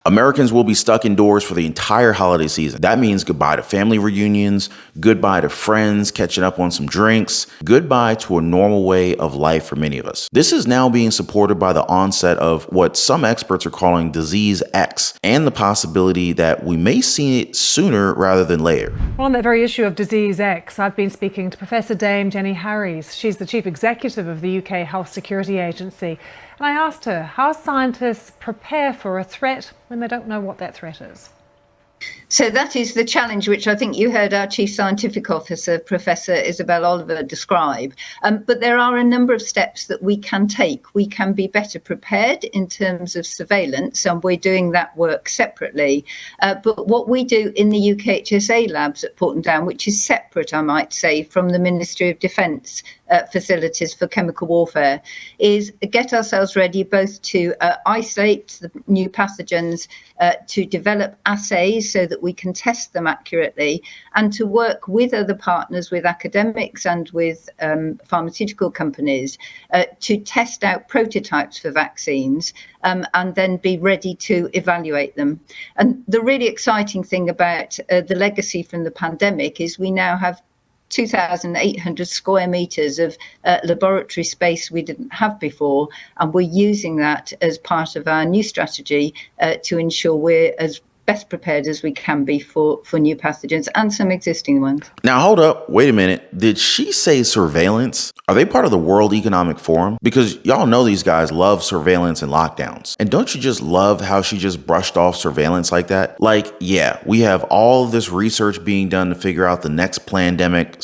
Americans will be stuck indoors for the entire holiday season. That means goodbye to family reunions, goodbye to friends, catching up on some drinks, goodbye to a normal way of life for many of us. This is now being supported by the onset of what some experts are calling Disease X and the possibility that we may see it sooner rather than later. Well, on that very issue of Disease X, I've been speaking to Professor Dame Jenny Harries. She's the Chief Executive of the UK Health Security Agency. And I asked her how scientists prepare for a threat when they don't know what that threat is. So that is the challenge, which I think you heard our Chief Scientific Officer, Professor Isabel Oliver, describe. But there are a number of steps that we can take. We can be better prepared in terms of surveillance, and we're doing that work separately. But what we do in the UKHSA labs at Porton Down, which is separate, I might say, from the Ministry of Defence facilities for chemical warfare, is get ourselves ready both to isolate the new pathogens, to develop assays so that we can test them accurately, and to work with other partners, with academics and with pharmaceutical companies to test out prototypes for vaccines and then be ready to evaluate them. And the really exciting thing about the legacy from the pandemic is we now have 2,800 square meters of laboratory space we didn't have before, and we're using that as part of our new strategy to ensure we're as best prepared as we can be for new pathogens and some existing ones. Now, hold up. Wait a minute. Did she say surveillance? Are they part of the World Economic Forum? Because y'all know these guys love surveillance and lockdowns. And don't you just love how she just brushed off surveillance like that? Like, yeah, we have all this research being done to figure out the next pandemic,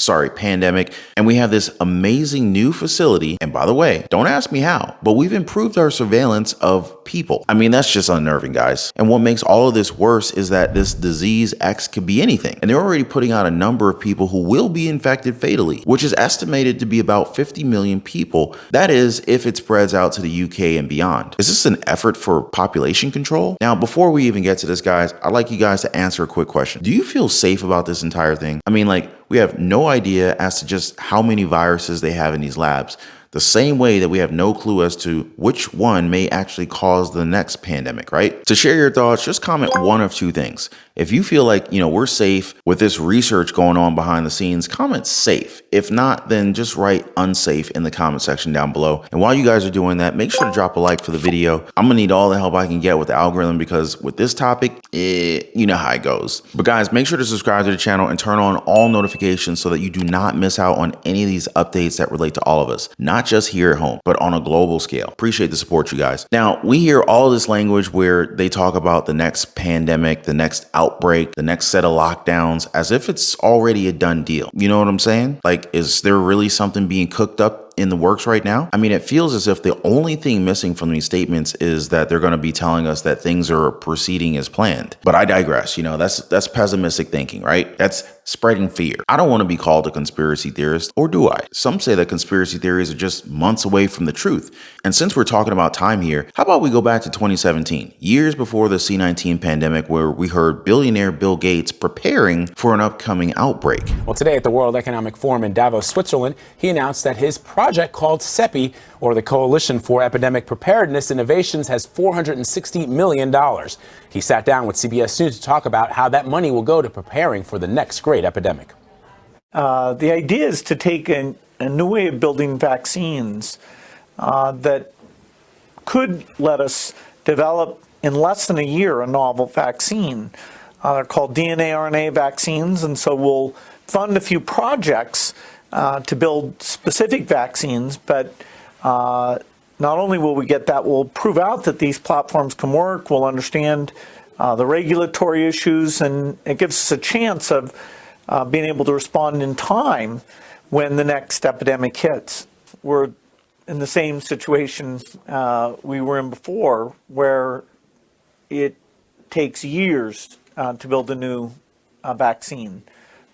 and we have this amazing new facility. And by the way, don't ask me how, but we've improved our surveillance of people. I mean, that's just unnerving, guys. And what makes all of this worse is that this disease X could be anything. And they're already putting out a number of people who will be infected fatally, which is estimated to be about 50 million people. That is, if it spreads out to the UK and beyond. Is this an effort for population control? Now, before we even get to this, guys, I'd like you guys to answer a quick question. Do you feel safe about this entire thing? I mean, like, we have no idea as to just how many viruses they have in these labs. The same way that we have no clue as to which one may actually cause the next pandemic, right? To share your thoughts, just comment one of two things. If you feel like, we're safe with this research going on behind the scenes, comment safe. If not, then just write unsafe in the comment section down below. And while you guys are doing that, make sure to drop a like for the video. I'm gonna need all the help I can get with the algorithm because with this topic, you know how it goes. But guys, make sure to subscribe to the channel and turn on all notifications so that you do not miss out on any of these updates that relate to all of us, not just here at home, but on a global scale. Appreciate the support, you guys. Now, we hear all this language where they talk about the next pandemic, the next outbreak, the next set of lockdowns, as if it's already a done deal. You know what I'm saying? Like, is there really something being cooked up in the works right now? I mean, it feels as if the only thing missing from these statements is that they're going to be telling us that things are proceeding as planned. But I digress. That's pessimistic thinking, right? That's spreading fear. I don't want to be called a conspiracy theorist, or do I? Some say that conspiracy theories are just months away from the truth. And since we're talking about time here, how about we go back to 2017, years before the C-19 pandemic, where we heard billionaire Bill Gates preparing for an upcoming outbreak. Well, today at the World Economic Forum in Davos, Switzerland, he announced that his project called CEPI, or the Coalition for Epidemic Preparedness Innovations, has $460 million. He sat down with CBS News to talk about how that money will go to preparing for the next great epidemic. The idea is to take a new way of building vaccines that could let us develop in less than a year a novel vaccine. They're called DNA-RNA vaccines, and so we'll fund a few projects to build specific vaccines, but not only will we get that, we'll prove out that these platforms can work, we'll understand the regulatory issues, and it gives us a chance of being able to respond in time when the next epidemic hits. We're in the same situation we were in before, where it takes years to build a new vaccine.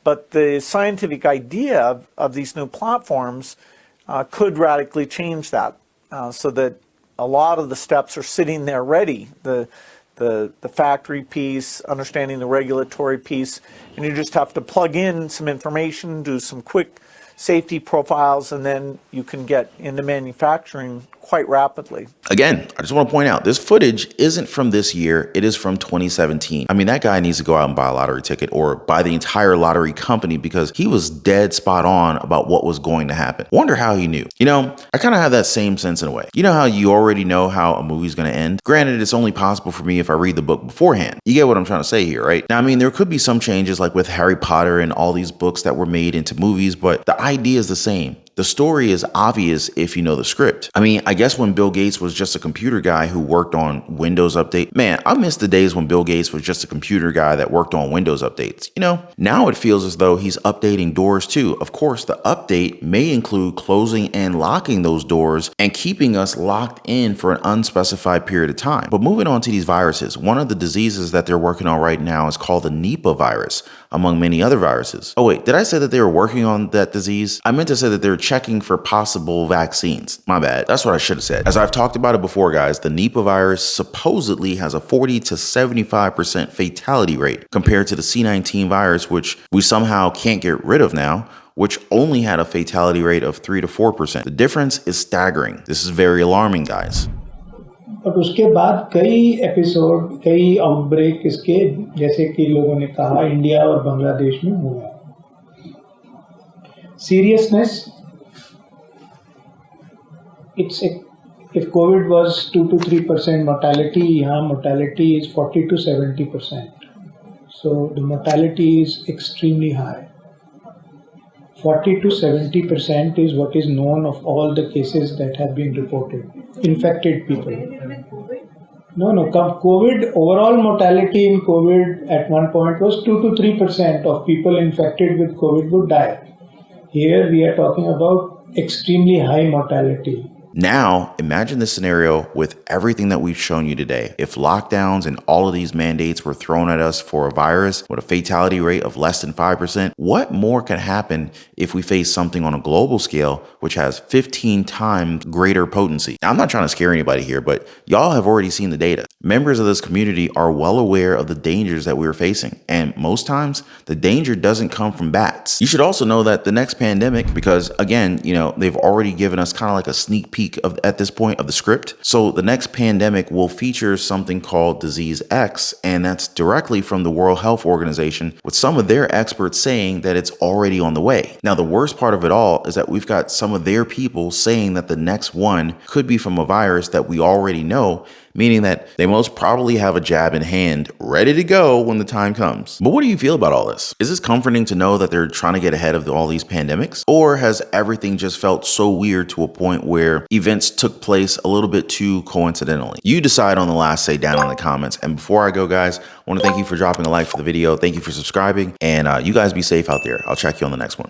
But the scientific idea of these new platforms could radically change that, so that a lot of the steps are sitting there ready. The factory piece, understanding the regulatory piece, and you just have to plug in some information, do some quick safety profiles, and then you can get into manufacturing quite rapidly. Again, I just want to point out this footage isn't from this year. It is from 2017. I mean, that guy needs to go out and buy a lottery ticket or buy the entire lottery company because he was dead spot on about what was going to happen. Wonder how he knew. You know, I kind of have that same sense in a way. You know how you already know how a movie's going to end? Granted, it's only possible for me if I read the book beforehand. You get what I'm trying to say here, right? Now, I mean, there could be some changes like with Harry Potter and all these books that were made into movies, but the idea is the same. The story is obvious if you know the script. I mean, I guess when Bill Gates was just a computer guy who worked on Windows update, man, I miss the days when Bill Gates was just a computer guy that worked on Windows updates. You know, now it feels as though he's updating doors too. Of course, the update may include closing and locking those doors and keeping us locked in for an unspecified period of time. But moving on to these viruses, one of the diseases that they're working on right now is called the Nipah virus, among many other viruses. Oh wait, did I say that they were working on that disease? I meant to say that they're checking for possible vaccines. My bad. That's what I should have said. As I've talked about it before, guys, the Nipah virus supposedly has a 40 to 75% fatality rate compared to the C19 virus, which we somehow can't get rid of now, which only had a fatality rate of 3 to 4%. The difference is staggering. This is very alarming, guys. और उसके बाद कई episode, कई outbreak इसके, जैसे कि लोगों ने कहा, इंडिया और बांग्लादेश में हुआ. Seriousness, if COVID was 2 to 3% mortality, यहाँ mortality is 40 to 70%. So the mortality is extremely high. 40 to 70% is what is known of all the cases that have been reported. Infected people. No, COVID, overall mortality in COVID at one point was 2 to 3% of people infected with COVID would die. Here we are talking about extremely high mortality. Now, imagine this scenario with everything that we've shown you today. If lockdowns and all of these mandates were thrown at us for a virus with a fatality rate of less than 5%, what more can happen if we face something on a global scale, which has 15 times greater potency? Now, I'm not trying to scare anybody here, but y'all have already seen the data. Members of this community are well aware of the dangers that we're facing. And most times, the danger doesn't come from bats. You should also know that the next pandemic, because again, you know, they've already given us kind of like a sneak peek at this point of the script. So the next pandemic will feature something called Disease X, and that's directly from the World Health Organization, with some of their experts saying that it's already on the way. Now, the worst part of it all is that we've got some of their people saying that the next one could be from a virus that we already know, meaning that they most probably have a jab in hand ready to go when the time comes. But what do you feel about all this? Is this comforting to know that they're trying to get ahead of all these pandemics? Or has everything just felt so weird to a point where events took place a little bit too coincidentally? You decide on the last say down in the comments. And before I go, guys, I want to thank you for dropping a like for the video. Thank you for subscribing. And you guys be safe out there. I'll check you on the next one.